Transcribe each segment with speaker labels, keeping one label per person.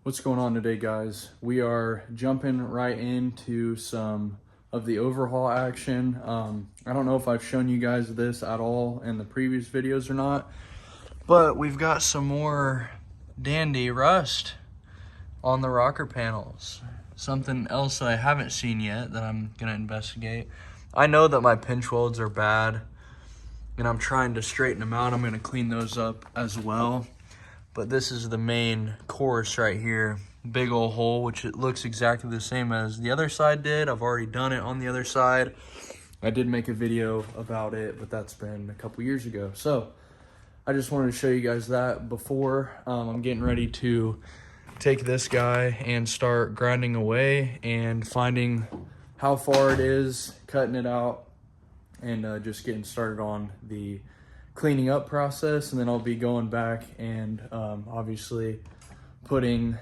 Speaker 1: What's going on today, guys? We are jumping right into some of the overhaul action. I don't know if I've shown you guys this at all in the previous videos or not, but we've got some more dandy rust on the rocker panels. Something else that I haven't seen yet that I'm gonna investigate. I know that my pinch welds are bad and I'm trying to straighten them out. I'm gonna clean those up as well. But this is the main course right here. Big old hole, which it looks exactly the same as the other side did. I've already done it on the other side. I did make a video about it, but that's been a couple years ago. So I just wanted to show you guys that before I'm getting ready to take this guy and start grinding away and finding how far it is, cutting it out, and just getting started on the cleaning up process. And then I'll be going back and obviously putting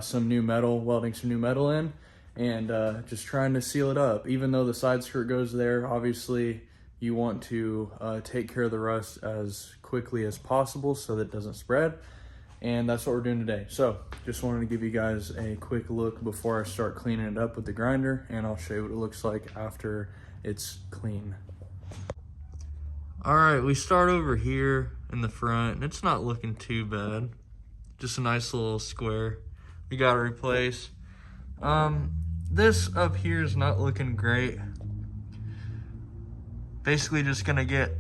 Speaker 1: some new metal, welding some new metal in, and just trying to seal it up. Even though the side skirt goes there, obviously you want to take care of the rust as quickly as possible so that it doesn't spread. And that's what we're doing today. So just wanted to give you guys a quick look before I start cleaning it up with the grinder, and I'll show you what it looks like after it's clean. All right, we start over here in the front, and it's not looking too bad. Just a nice little square we got to replace. This up here is not looking great. Basically just gonna get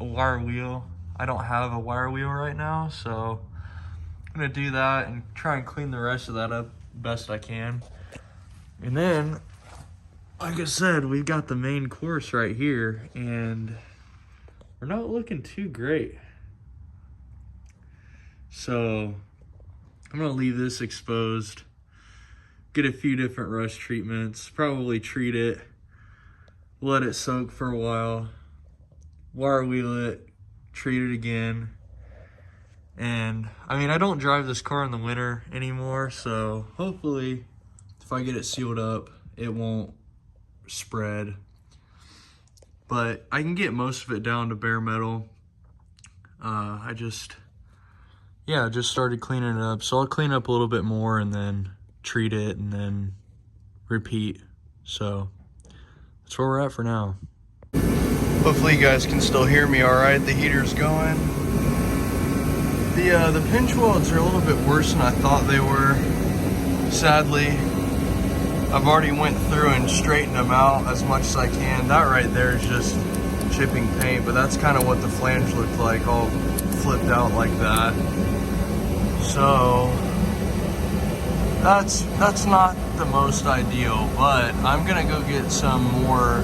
Speaker 1: a wire wheel. I don't have a wire wheel right now, so I'm gonna do that and try and clean the rest of that up best I can. And then, like I said, we've got the main course right here, and we're not looking too great. So I'm gonna leave this exposed, get a few different rust treatments, probably treat it, let it soak for a while, wire wheel it, treat it again. And I mean, I don't drive this car in the winter anymore, so hopefully if I get it sealed up, it won't spread. But I can get most of it down to bare metal. I just started cleaning it up. So I'll clean up a little bit more and then treat it and then repeat. So that's where we're at for now. Hopefully you guys can still hear me all right. The heater's going. The pinch welds are a little bit worse than I thought they were. Sadly, I've already went through and straightened them out as much as I can. That right there is just chipping paint, but that's kind of what the flange looked like, all flipped out like that. So that's not the most ideal, but I'm gonna go get some more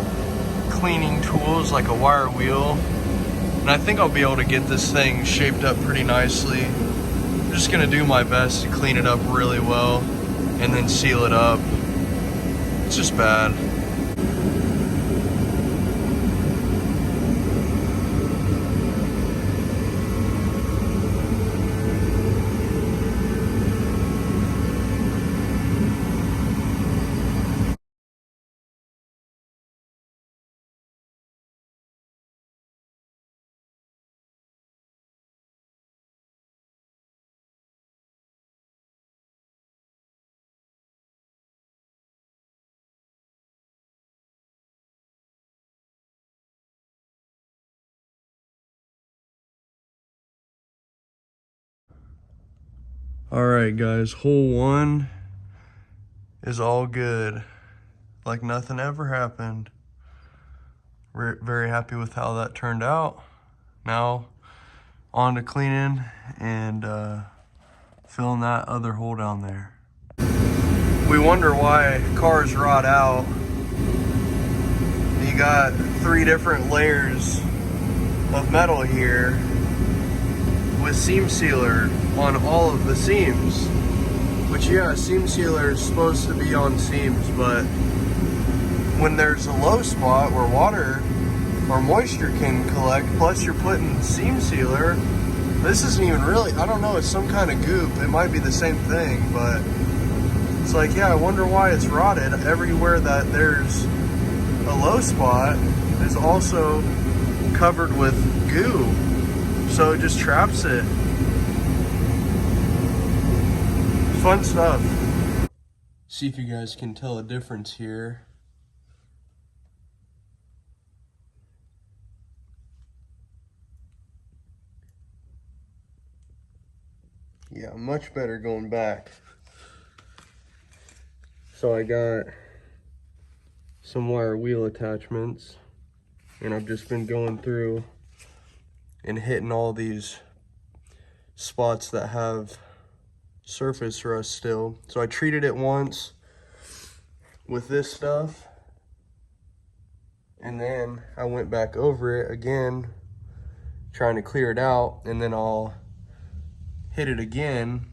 Speaker 1: cleaning tools like a wire wheel, and I think I'll be able to get this thing shaped up pretty nicely. I'm just gonna do my best to clean it up really well and then seal it up. It's just bad. All right, guys, hole 1 is all good. Like nothing ever happened. We're very happy with how that turned out. Now, on to cleaning and filling that other hole down there. We wonder why cars rot out. You got 3 different layers of metal here with seam sealer on all of the seams, which, yeah, seam sealer is supposed to be on seams, but when there's a low spot where water or moisture can collect, plus you're putting seam sealer, this isn't even really, I don't know, it's some kind of goop. It might be the same thing, but it's like, yeah, I wonder why it's rotted. Everywhere that there's a low spot is also covered with goo, so it just traps it.
Speaker 2: Fun stuff. See if you guys can tell a difference here. Yeah, much better going back. So I got some wire wheel attachments, and I've just been going through and hitting all these spots that have surface rust still. So I treated it once with this stuff, and then I went back over it again trying to clear it out, and then I'll hit it again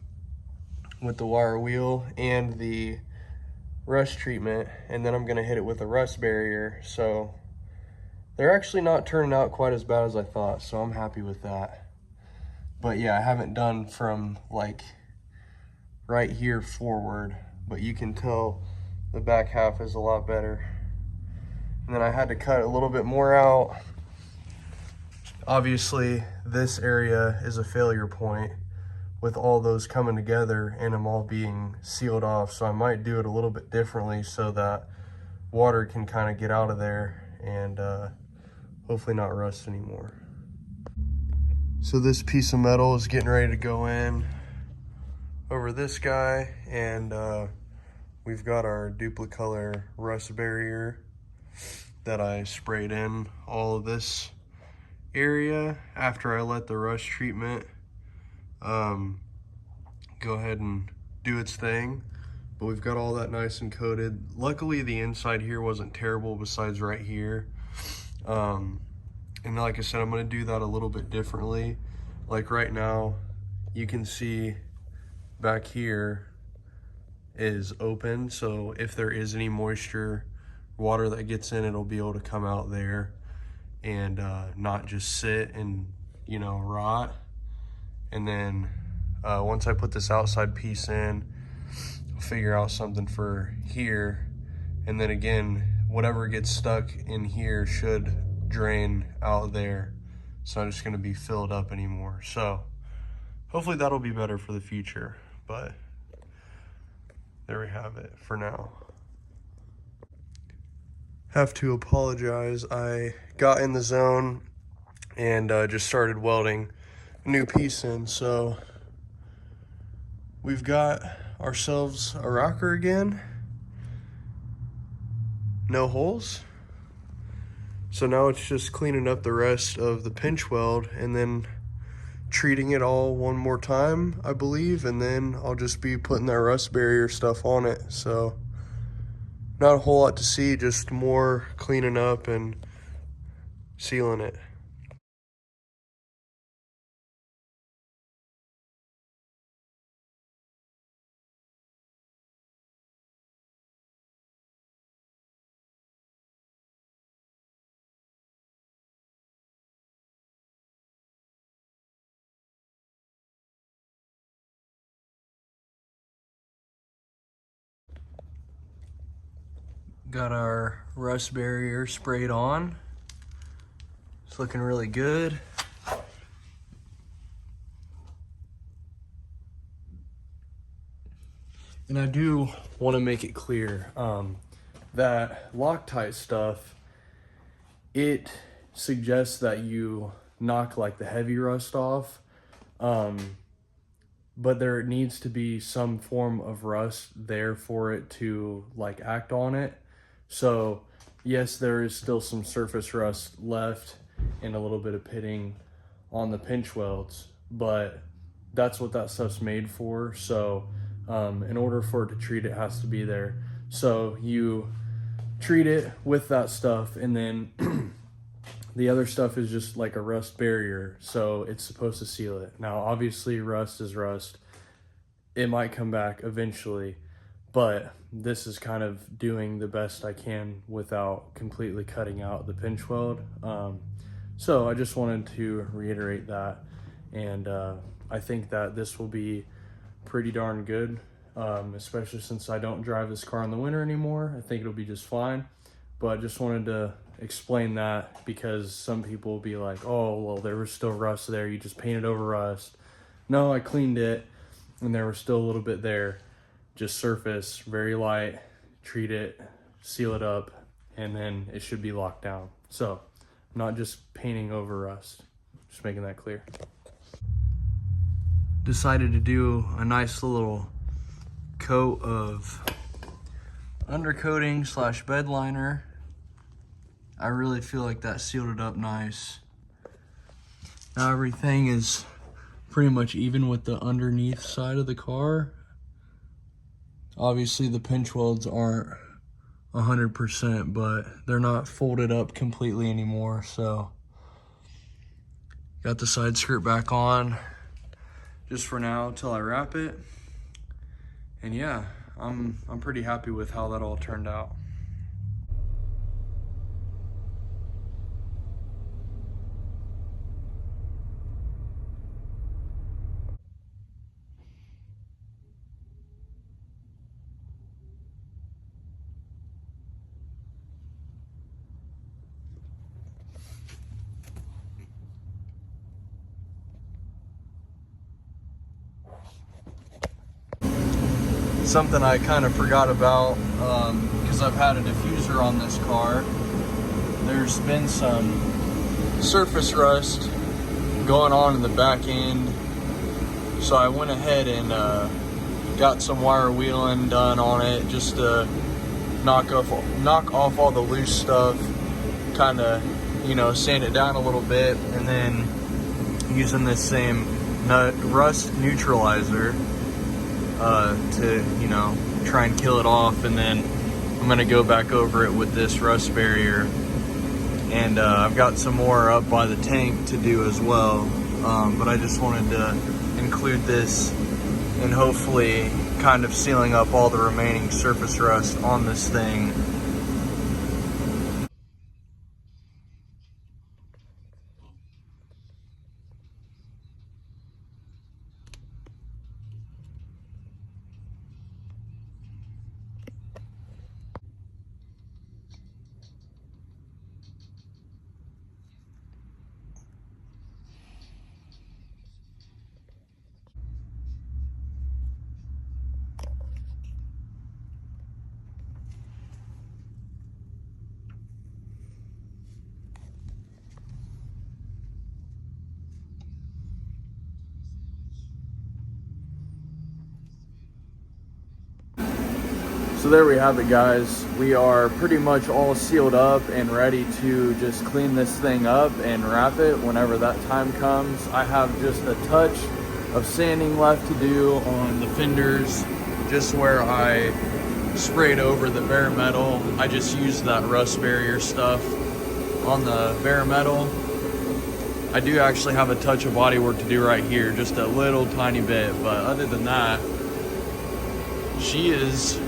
Speaker 2: with the wire wheel and the rust treatment, and then I'm gonna hit it with a rust barrier. So they're actually not turning out quite as bad as I thought, so I'm happy with that. But yeah, I haven't done from like right here forward, but you can tell the back half is a lot better. And then I had to cut a little bit more out. Obviously, this area is a failure point with all those coming together and them all being sealed off. So I might do it a little bit differently so that water can kind of get out of there and hopefully not rust anymore. So this piece of metal is getting ready to go in over this guy, and we've got our duplicolor rust barrier that I sprayed in all of this area after I let the rust treatment go ahead and do its thing. But we've got all that nice and coated. Luckily the inside here wasn't terrible besides right here. And like I said, I'm gonna do that a little bit differently. Like right now, you can see back here is open, so if there is any moisture, water that gets in, it'll be able to come out there and not just sit and, you know, rot. And then once I put this outside piece in, I'll figure out something for here. And then again, whatever gets stuck in here should drain out there. It's not just gonna be filled up anymore. So hopefully that'll be better for the future, but there we have it for now. Have to apologize. I got in the zone and just started welding a new piece in. So we've got ourselves a rocker again. No holes. So now it's just cleaning up the rest of the pinch weld and then treating it all one more time, I believe, and then I'll just be putting that rust barrier stuff on it. So not a whole lot to see, just more cleaning up and sealing it. Got our rust barrier sprayed on. It's looking really good. And I do want to make it clear that Loctite stuff, it suggests that you knock like the heavy rust off, but there needs to be some form of rust there for it to like act on it. So yes, there is still some surface rust left and a little bit of pitting on the pinch welds, but that's what that stuff's made for. So in order for it to treat, it has to be there. So you treat it with that stuff, and then the other stuff is just like a rust barrier, so it's supposed to seal it. Now obviously rust is rust, it might come back eventually, but this is kind of doing the best I can without completely cutting out the pinch weld. So I just wanted to reiterate that, and I think that this will be pretty darn good, especially since I don't drive this car in the winter anymore. I think it'll be just fine, but I just wanted to explain that because some people will be like, oh, well, there was still rust there, you just painted over rust. No, I cleaned it. and there was still a little bit there. Just surface, very light, treat it, seal it up, and then it should be locked down. So I'm not just painting over rust, just making that clear. Decided to do a nice little coat of undercoating / bed liner. I really feel like that sealed it up nice. Now everything is pretty much even with the underneath side of the car. Obviously the pinch welds aren't 100%, but they're not folded up completely anymore. So got the side skirt back on just for now till I wrap it. And yeah, I'm pretty happy with how that all turned out. Something I kind of forgot about, because I've had a diffuser on this car. There's been some surface rust going on in the back end. So I went ahead and got some wire wheeling done on it just to knock off all the loose stuff, kind of, sand it down a little bit, and then using this same rust neutralizer to try and kill it off. And then I'm gonna go back over it with this rust barrier, and I've got some more up by the tank to do as well, but I just wanted to include this and hopefully kind of sealing up all the remaining surface rust on this thing. So there we have it, guys. We are pretty much all sealed up and ready to just clean this thing up and wrap it whenever that time comes. I have just a touch of sanding left to do on the fenders, just where I sprayed over the bare metal. I just used that rust barrier stuff on the bare metal. I do actually have a touch of body work to do right here, just a little tiny bit, but other than that, she is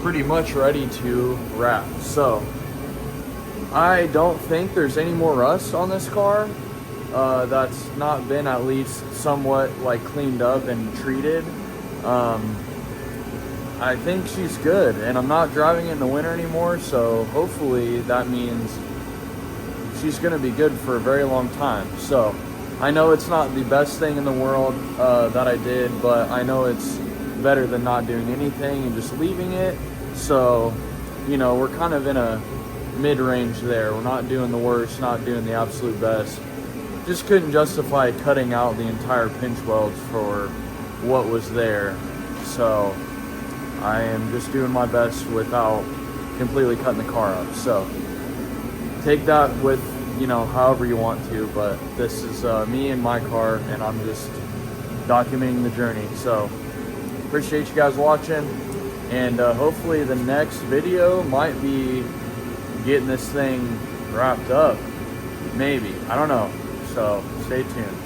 Speaker 2: pretty much ready to wrap. So I don't think there's any more rust on this car that's not been at least somewhat like cleaned up and treated. I think she's good, and I'm not driving in the winter anymore, so hopefully that means she's gonna be good for a very long time. So I know it's not the best thing in the world that I did, but I know it's better than not doing anything and just leaving it. So, we're kind of in a mid-range there. We're not doing the worst, not doing the absolute best. Just couldn't justify cutting out the entire pinch welds for what was there. So I am just doing my best without completely cutting the car up. So take that with, however you want to, but this is me and my car, and I'm just documenting the journey. So appreciate you guys watching. And hopefully the next video might be getting this thing wrapped up. Maybe. I don't know. So stay tuned.